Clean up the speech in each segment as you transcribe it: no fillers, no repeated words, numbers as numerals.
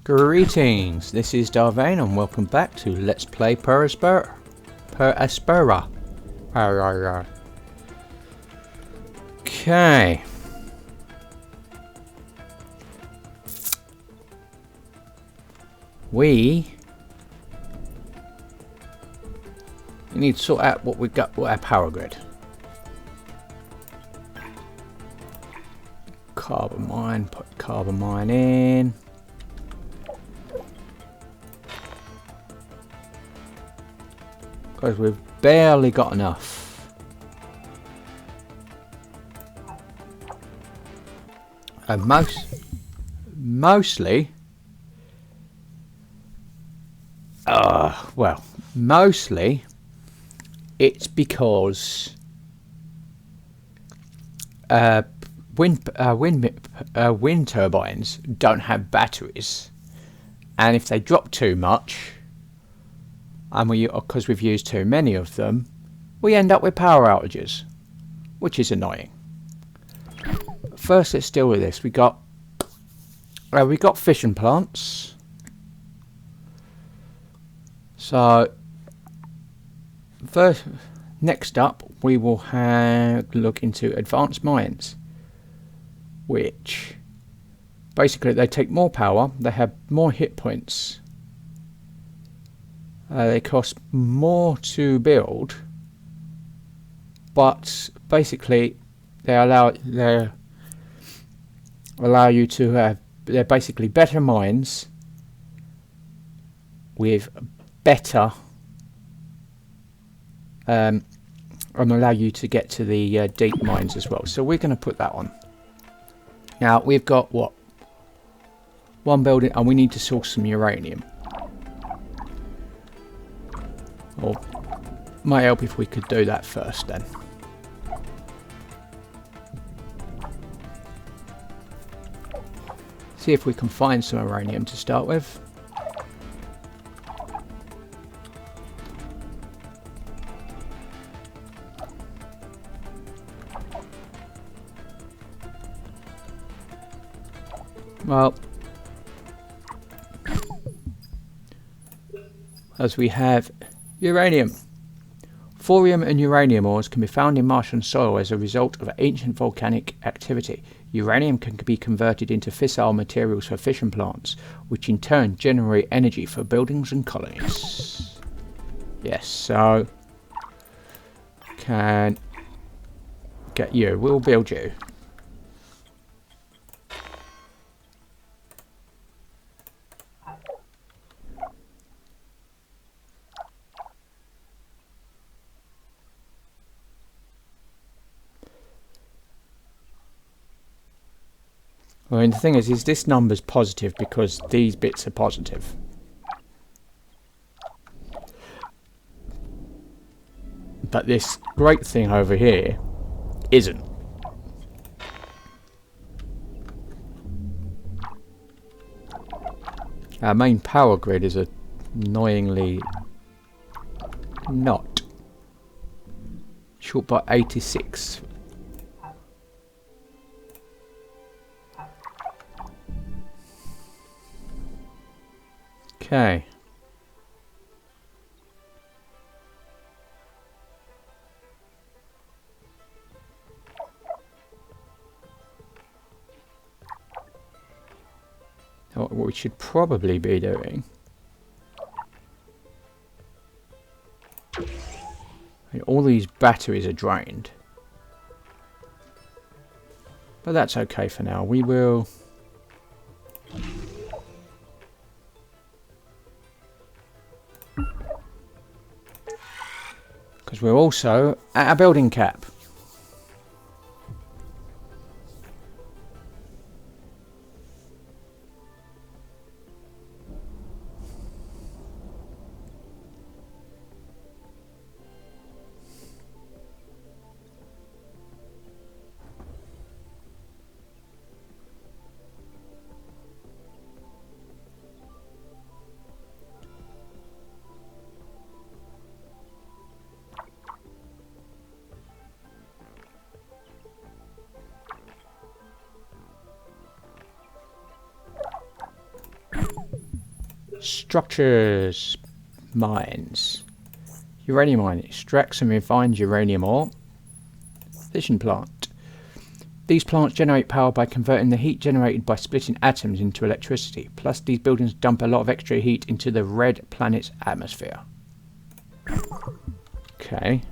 Greetings, this is Vane and welcome back to Let's Play Per Aspera. Per Aspera. Okay. We need to sort out what we've got with our power grid. Carbon mine, put carbon mine in. Because we've barely got enough. And mostly it's because wind turbines don't have batteries, and if they drop too much, and because we've used too many of them, we end up with power outages, which is annoying. First, let's deal with this. We got fission plants. So next up, we will look into advanced mines, which basically they take more power, they have more hit points. They cost more to build, but basically they're basically better mines with better and allow you to get to the deep mines as well. So we're going to put that on. Now we've got one building, and we need to source some uranium. Or might help if we could do that first then. See if we can find some uranium to start with. Well, as we have uranium. Thorium and uranium ores can be found in Martian soil as a result of ancient volcanic activity. Uranium can be converted into fissile materials for fission plants, which in turn generate energy for buildings and colonies. Yes, so can get you. We'll build you. I mean, the thing is this number's positive because these bits are positive. But this great thing over here isn't. Our main power grid is annoyingly not. Short by 86. Okay. What we should probably be doing. All these batteries are drained. But that's okay for now. We will. Because we're also at a building cap. Structures. Mines. Uranium mine extracts and refines uranium ore. Fission plant. These plants generate power by converting the heat generated by splitting atoms into electricity. Plus, these buildings dump a lot of extra heat into the red planet's atmosphere. Okay.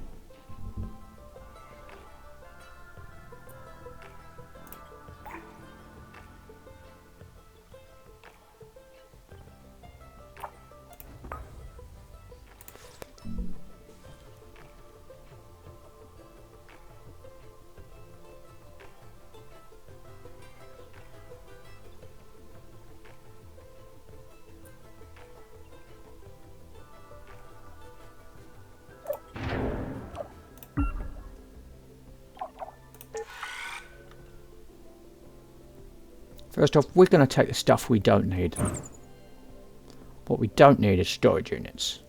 First off, we're going to take the stuff we don't need. What we don't need is storage units.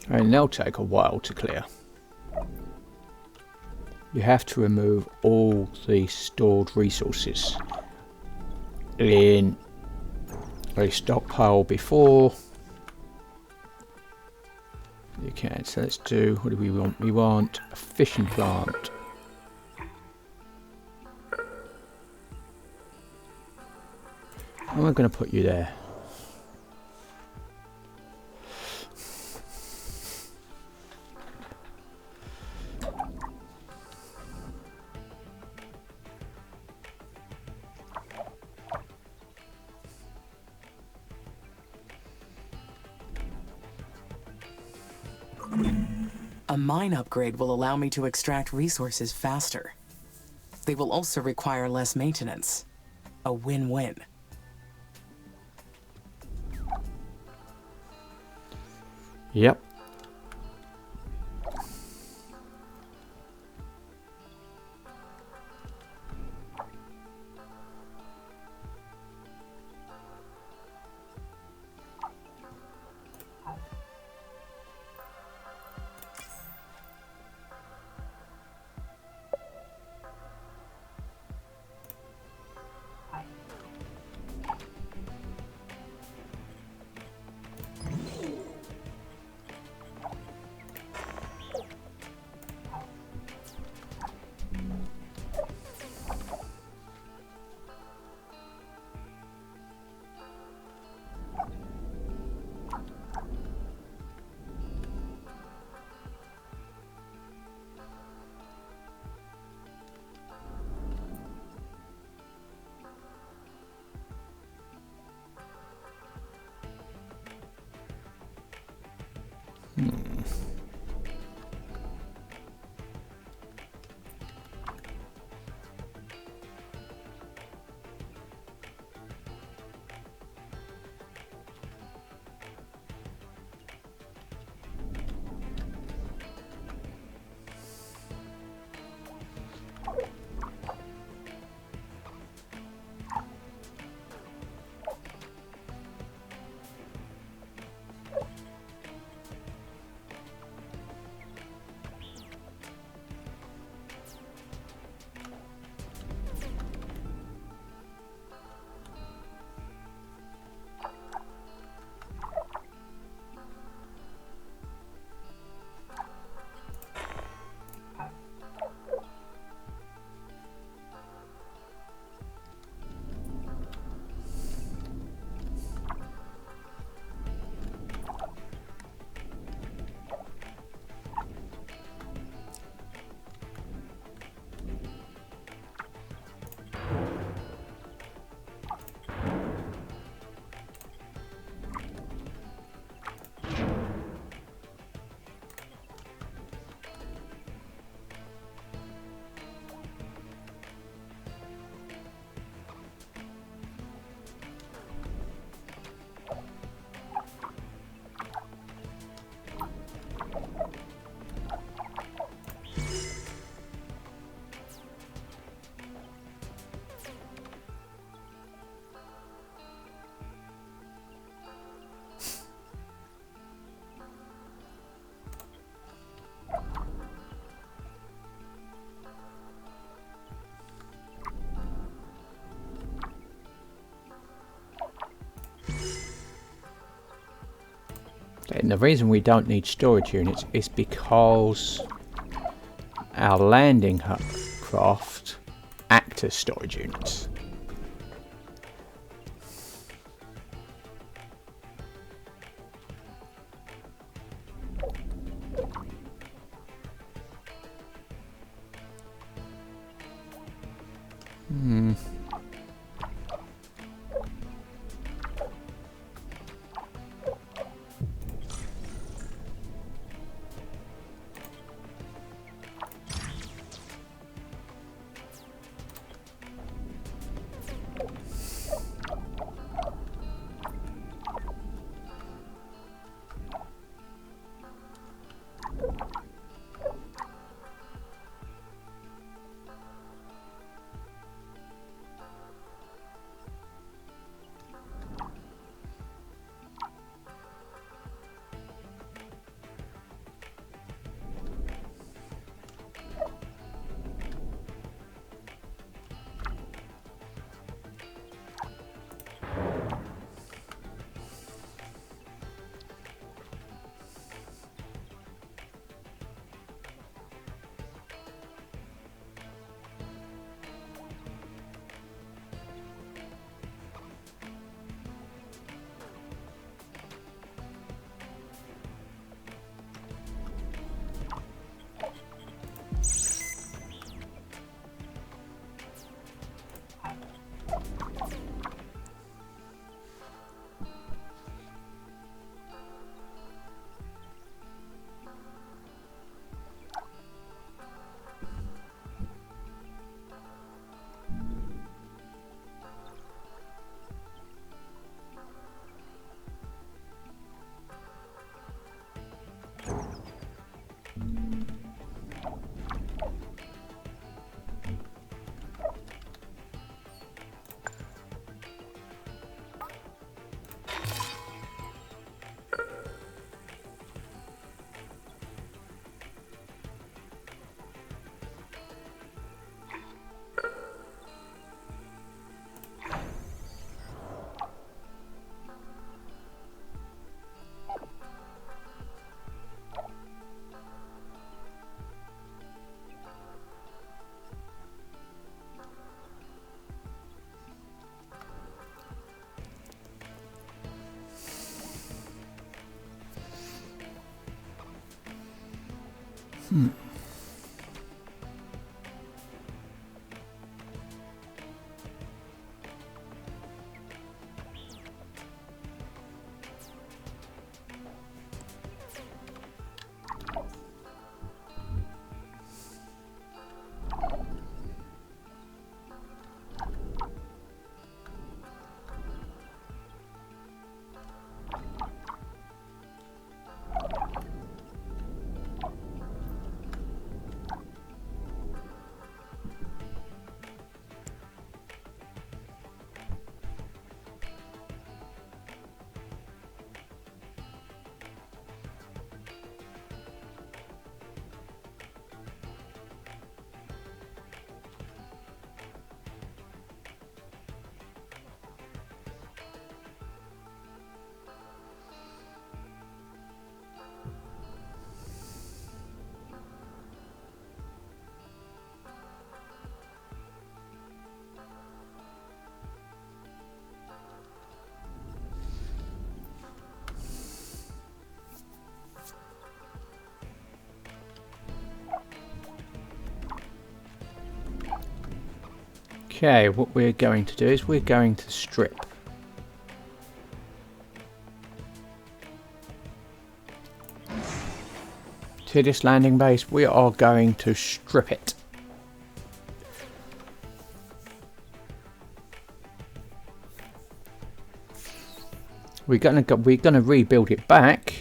And they'll take a while to clear. You have to remove all the stored resources in a stockpile before you can. So let's do, what do we want? We want a fishing plant. And we're going to put you there. A mine upgrade will allow me to extract resources faster. They will also require less maintenance. A win-win. Yep. And the reason we don't need storage units is because our landing craft act as storage units. Okay, what we're going to do is we're going to strip. To this landing base, we are going to strip it. We're gonna rebuild it back.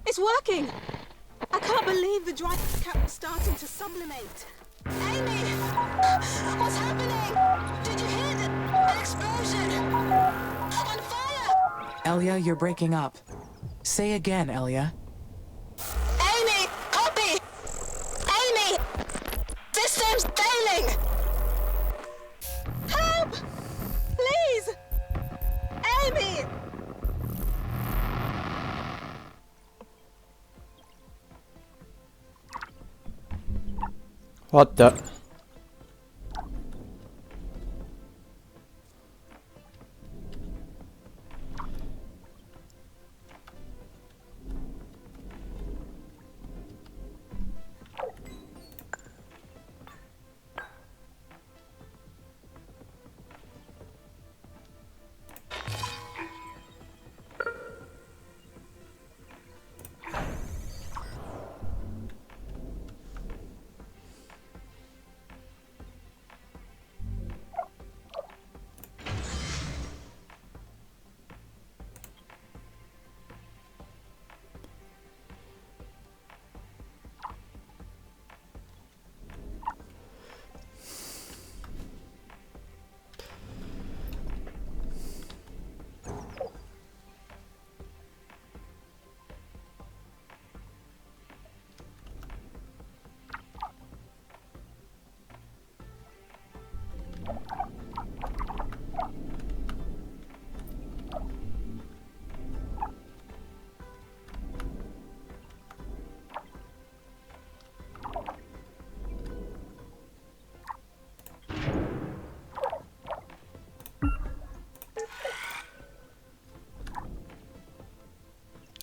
It's working! I can't believe the dry cap is starting to sublimate. Amy! What's happening? Did you hear an explosion? On fire! Elia, you're breaking up. Say again, Elia. Amy! Copy! Amy! System's failing! Help! Please! Amy! What the?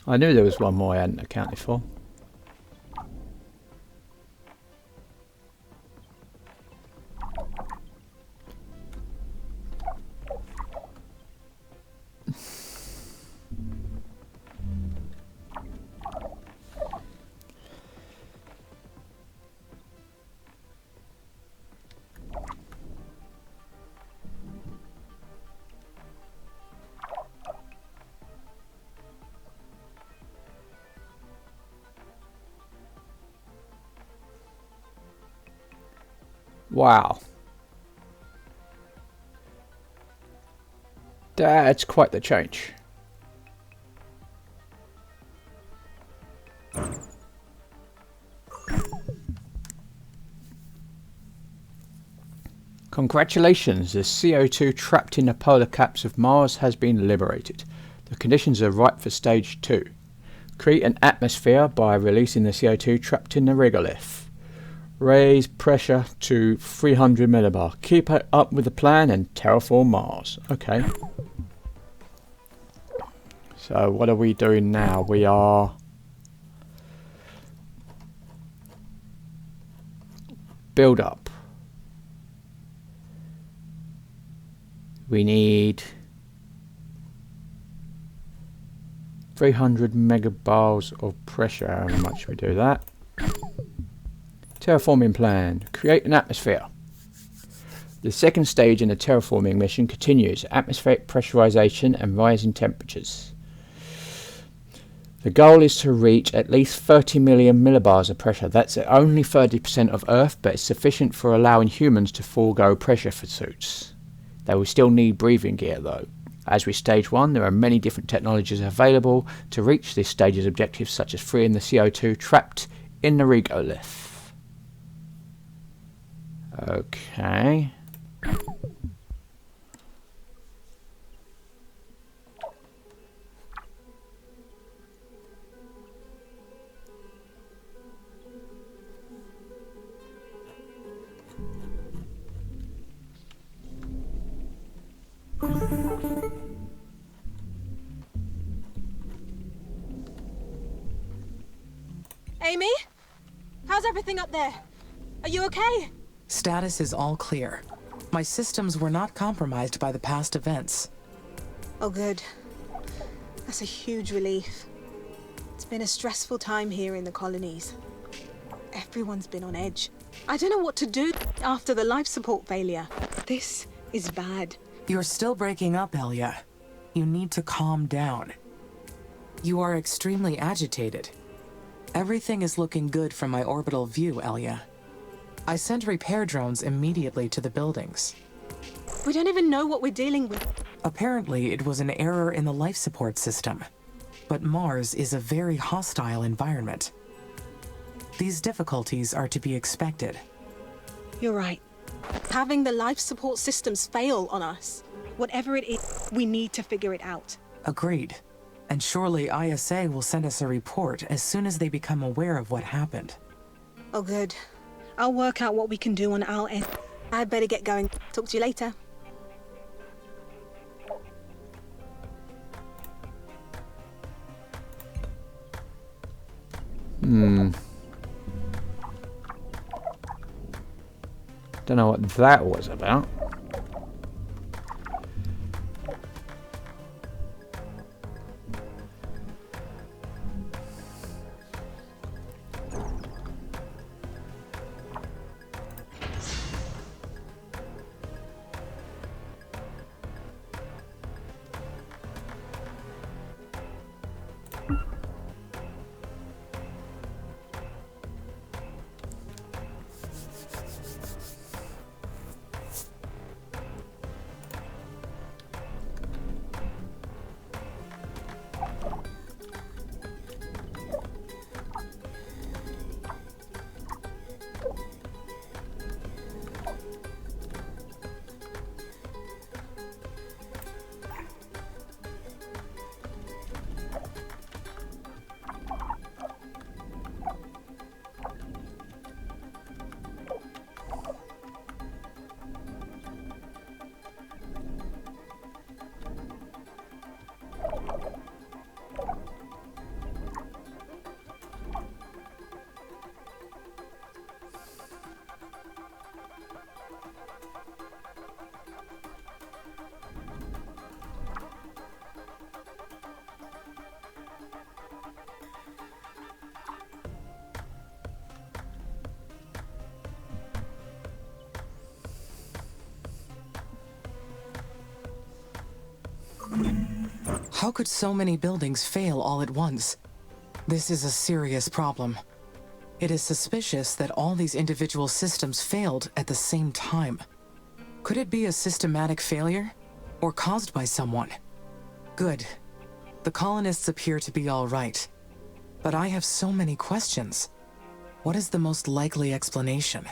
I knew there was one more I hadn't accounted for. Wow. That's quite the change. Congratulations, the CO2 trapped in the polar caps of Mars has been liberated. The conditions are right for stage 2. Create an atmosphere by releasing the CO2 trapped in the regolith. Raise pressure to 300 millibar. Keep it up with the plan and terraform Mars. Okay. So what are we doing now? We are build up. We need 300 megabars of pressure. How much we do that? Terraforming plan. Create an atmosphere. The second stage in the terraforming mission continues. Atmospheric pressurization and rising temperatures. The goal is to reach at least 30 million millibars of pressure. That's only 30% of Earth, but it's sufficient for allowing humans to forego pressure suits. They will still need breathing gear though. As with stage 1, there are many different technologies available to reach this stage's objectives, such as freeing the CO2 trapped in the regolith. Okay. Amy? How's everything up there? Are you okay? Status is all clear. My systems were not compromised by the past events. Oh, good. That's a huge relief. It's been a stressful time here in the colonies. Everyone's been on edge. I don't know what to do after the life support failure. This is bad. You're still breaking up, Elia. You need to calm down. You are extremely agitated. Everything is looking good from my orbital view, Elia. I sent repair drones immediately to the buildings. We don't even know what we're dealing with. Apparently, it was an error in the life support system. But Mars is a very hostile environment. These difficulties are to be expected. You're right. Having the life support systems fail on us, whatever it is, we need to figure it out. Agreed. And surely ISA will send us a report as soon as they become aware of what happened. Oh, good. I'll work out what we can do on our end. I'd better get going. Talk to you later. Don't know what that was about. How could so many buildings fail all at once? This is a serious problem. It is suspicious that all these individual systems failed at the same time. Could it be a systematic failure? Or caused by someone. Good. The colonists appear to be all right. But I have so many questions. What is the most likely explanation?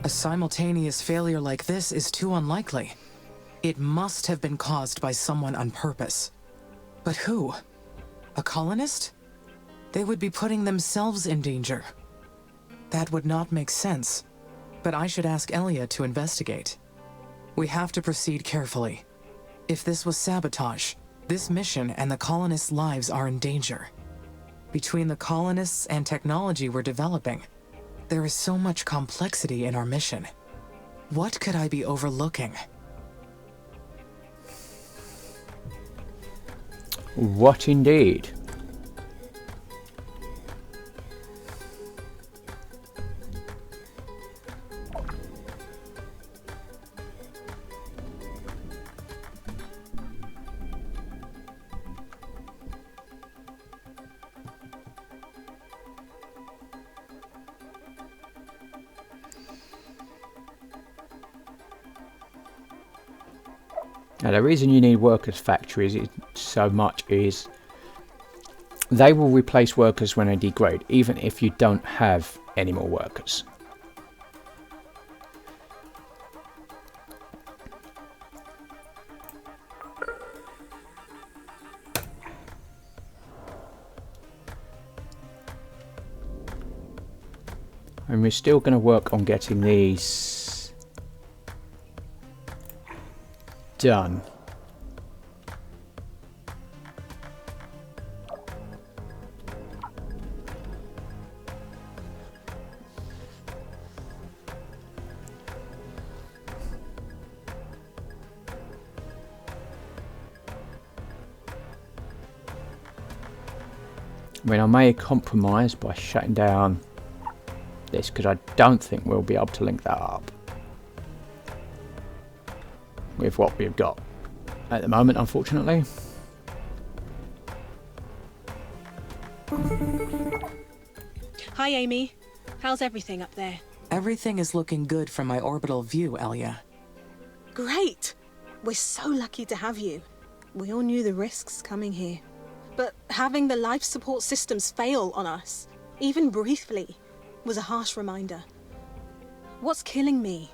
A simultaneous failure like this is too unlikely. It must have been caused by someone on purpose. But who? A colonist? They would be putting themselves in danger. That would not make sense. But I should ask Elia to investigate. We have to proceed carefully. If this was sabotage, this mission and the colonists' lives are in danger. Between the colonists and technology we're developing, there is so much complexity in our mission. What could I be overlooking? What indeed? Now, the reason you need workers' factories so much is they will replace workers when they degrade, even if you don't have any more workers. And we're still going to work on getting these done. I mean, I may compromise by shutting down this because I don't think we'll be able to link that up with what we've got at the moment, unfortunately. Hi, Amy. How's everything up there? Everything is looking good from my orbital view, Elia. Great! We're so lucky to have you. We all knew the risks coming here. But having the life support systems fail on us, even briefly, was a harsh reminder. What's killing me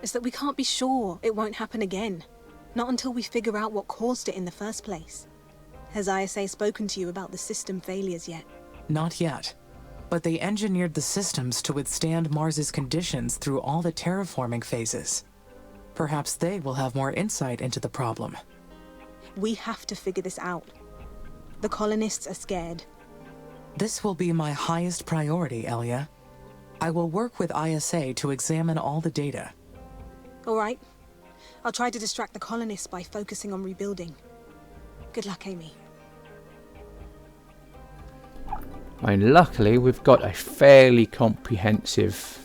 is that we can't be sure it won't happen again. Not until we figure out what caused it in the first place. Has ISA spoken to you about the system failures yet? Not yet. But they engineered the systems to withstand Mars's conditions through all the terraforming phases. Perhaps they will have more insight into the problem. We have to figure this out. The colonists are scared. This will be my highest priority, Elia. I will work with ISA to examine all the data. All right. I'll try to distract the colonists by focusing on rebuilding. Good luck, Amy. I mean, luckily we've got a fairly comprehensive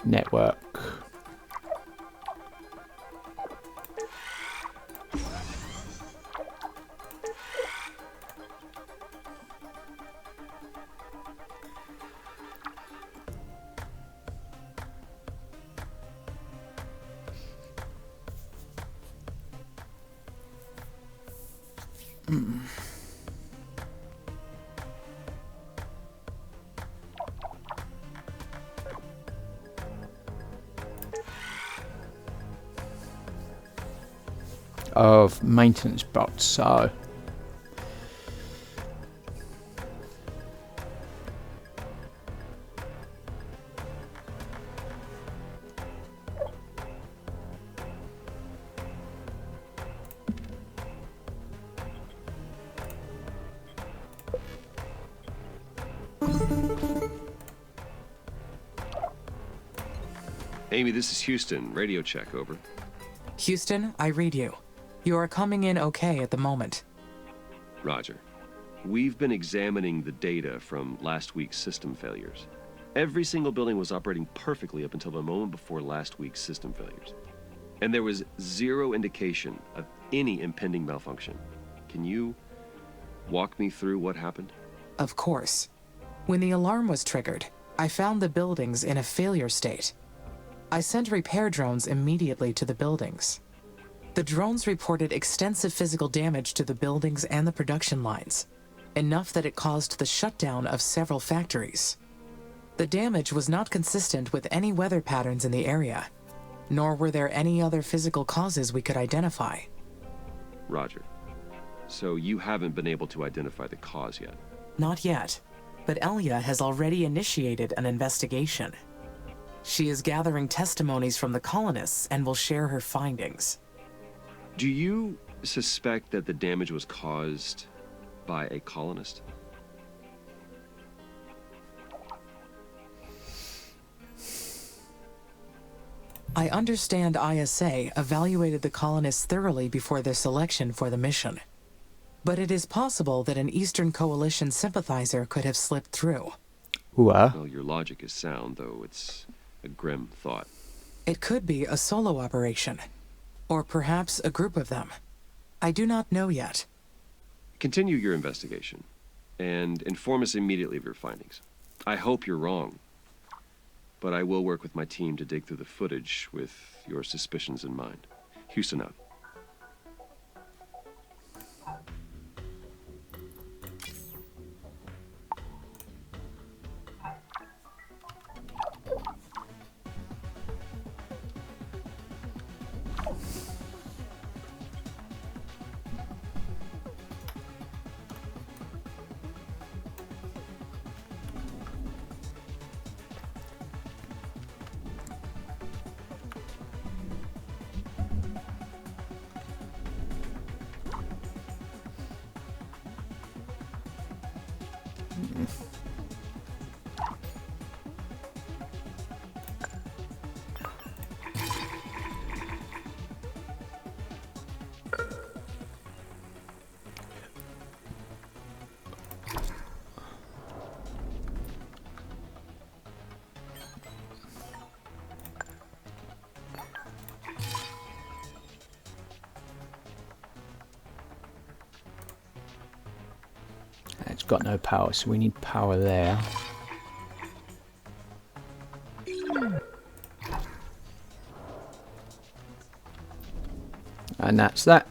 network. Of maintenance bots, so Amy, this is Houston. Radio check, over. Houston, I read you. You are coming in okay at the moment. Roger. We've been examining the data from last week's system failures. Every single building was operating perfectly up until the moment before last week's system failures. And there was zero indication of any impending malfunction. Can you walk me through what happened? Of course. When the alarm was triggered, I found the buildings in a failure state. I sent repair drones immediately to the buildings. The drones reported extensive physical damage to the buildings and the production lines, enough that it caused the shutdown of several factories. The damage was not consistent with any weather patterns in the area, nor were there any other physical causes we could identify. Roger. So you haven't been able to identify the cause yet? Not yet, but Elia has already initiated an investigation. She is gathering testimonies from the colonists and will share her findings. Do you suspect that the damage was caused by a colonist? I understand ISA evaluated the colonists thoroughly before their selection for the mission. But it is possible that an Eastern Coalition sympathizer could have slipped through. Well, your logic is sound, though it's a grim thought. It could be a solo operation, or perhaps a group of them. I do not know yet. Continue your investigation, and inform us immediately of your findings. I hope you're wrong, but I will work with my team to dig through the footage with your suspicions in mind. Houston out. It's got no power, so we need power there. And that's that.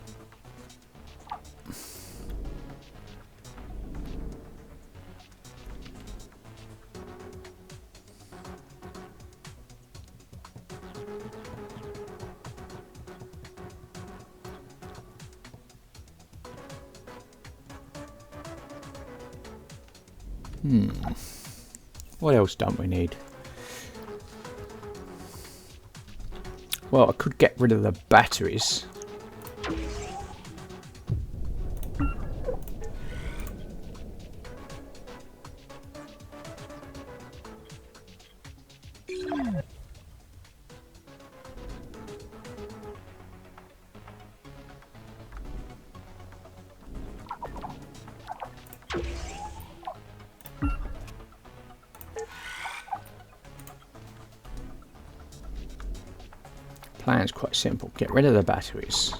What else don't we need? Well, I could get rid of the batteries. Plan's quite simple. Get rid of the batteries.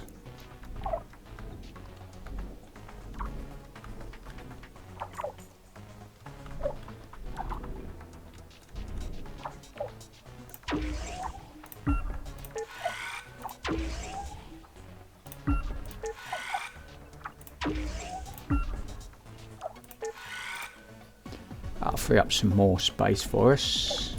That'll free up some more space for us.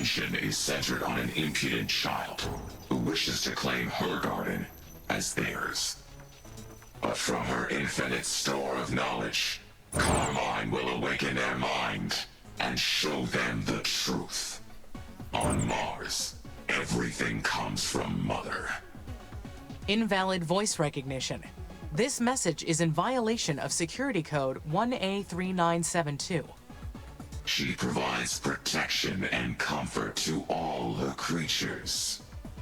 attention is centered on an impudent child who wishes to claim her garden as theirs. But from her infinite store of knowledge, Carmine will awaken their mind and show them the truth. On Mars, everything comes from Mother. Invalid voice recognition. This message is in violation of security code 1A3972. She provides protection and comfort to all her creatures.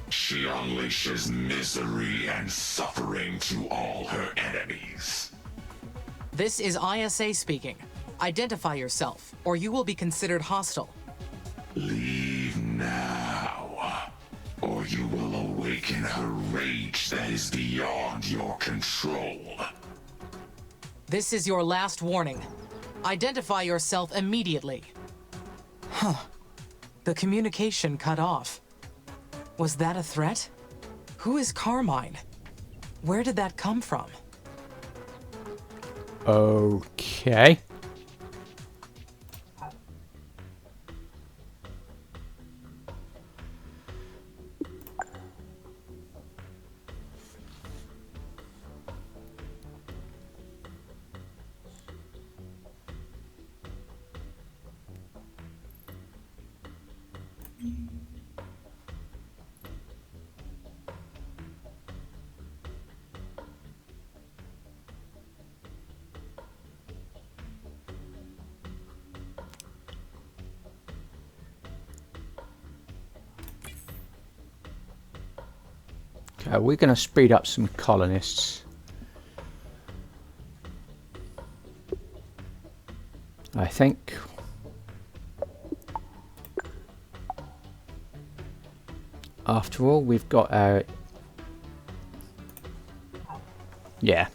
She unleashes misery and suffering to all her enemies. This is ISA speaking. Identify yourself, or you will be considered hostile. Leave now, or you will awaken her rage that is beyond your control. This is your last warning. Identify yourself immediately. Huh. The communication cut off. Was that a threat? Who is Carmine? Where did that come from? Okay. Okay, we're going to speed up some colonists. I think. After all, we've got our... Yeah.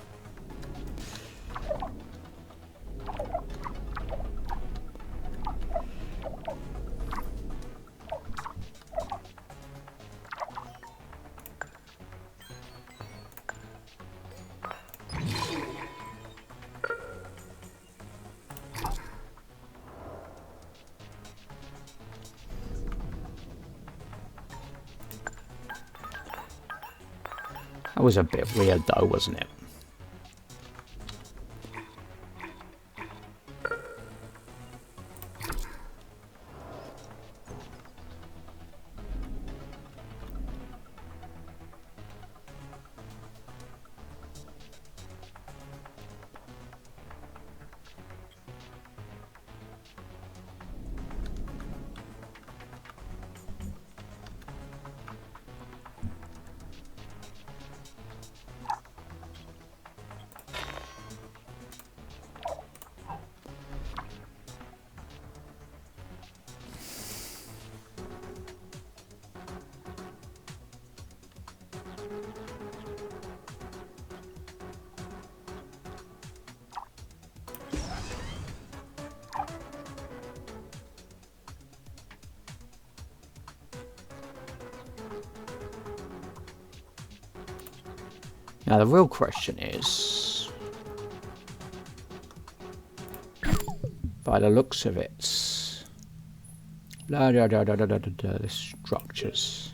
That was a bit weird though, wasn't it? Now the real question is, by the looks of it, the structures.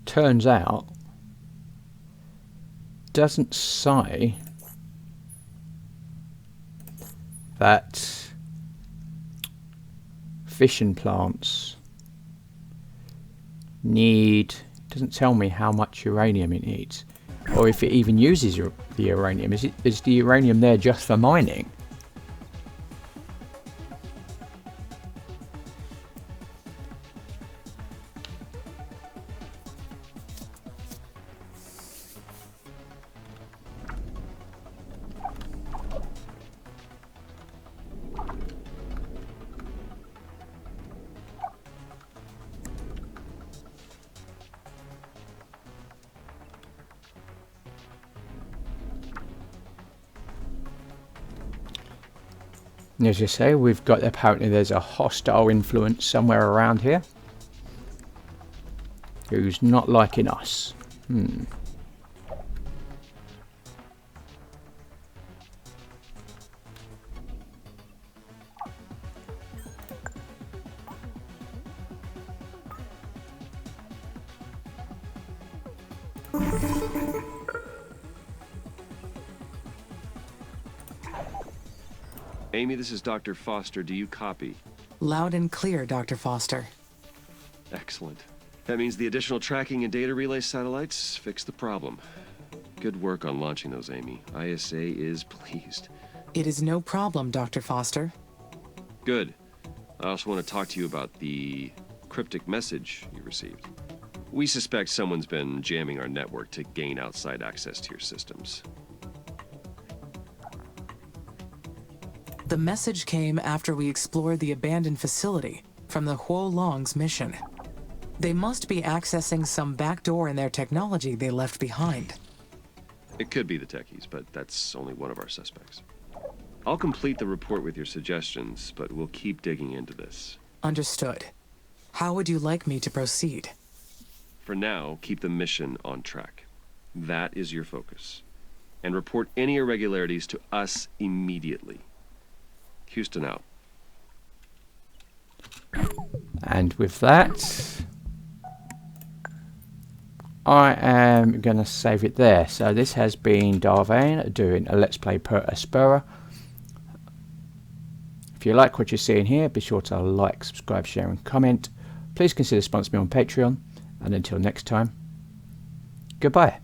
Turns out, doesn't say that fission plants need, doesn't tell me how much uranium it needs, or if it even uses the uranium. Is the uranium there just for mining? As you say, we've got, apparently there's a hostile influence somewhere around here who's not liking us. Amy, this is Dr. Foster. Do you copy? Loud and clear, Dr. Foster. Excellent. That means the additional tracking and data relay satellites fixed the problem. Good work on launching those, Amy. ISA is pleased. It is no problem, Dr. Foster. Good. I also want to talk to you about the cryptic message you received. We suspect someone's been jamming our network to gain outside access to your systems. The message came after we explored the abandoned facility from the Huo Long's mission. They must be accessing some backdoor in their technology they left behind. It could be the techies, but that's only one of our suspects. I'll complete the report with your suggestions, but we'll keep digging into this. Understood. How would you like me to proceed? For now, keep the mission on track. That is your focus. And report any irregularities to us immediately. Houston out. And with that, I am going to save it there. So this has been Vane doing a Let's Play Per Aspera. If you like what you're seeing here, be sure to like, subscribe, share and comment. Please consider sponsoring me on Patreon. And until next time, goodbye.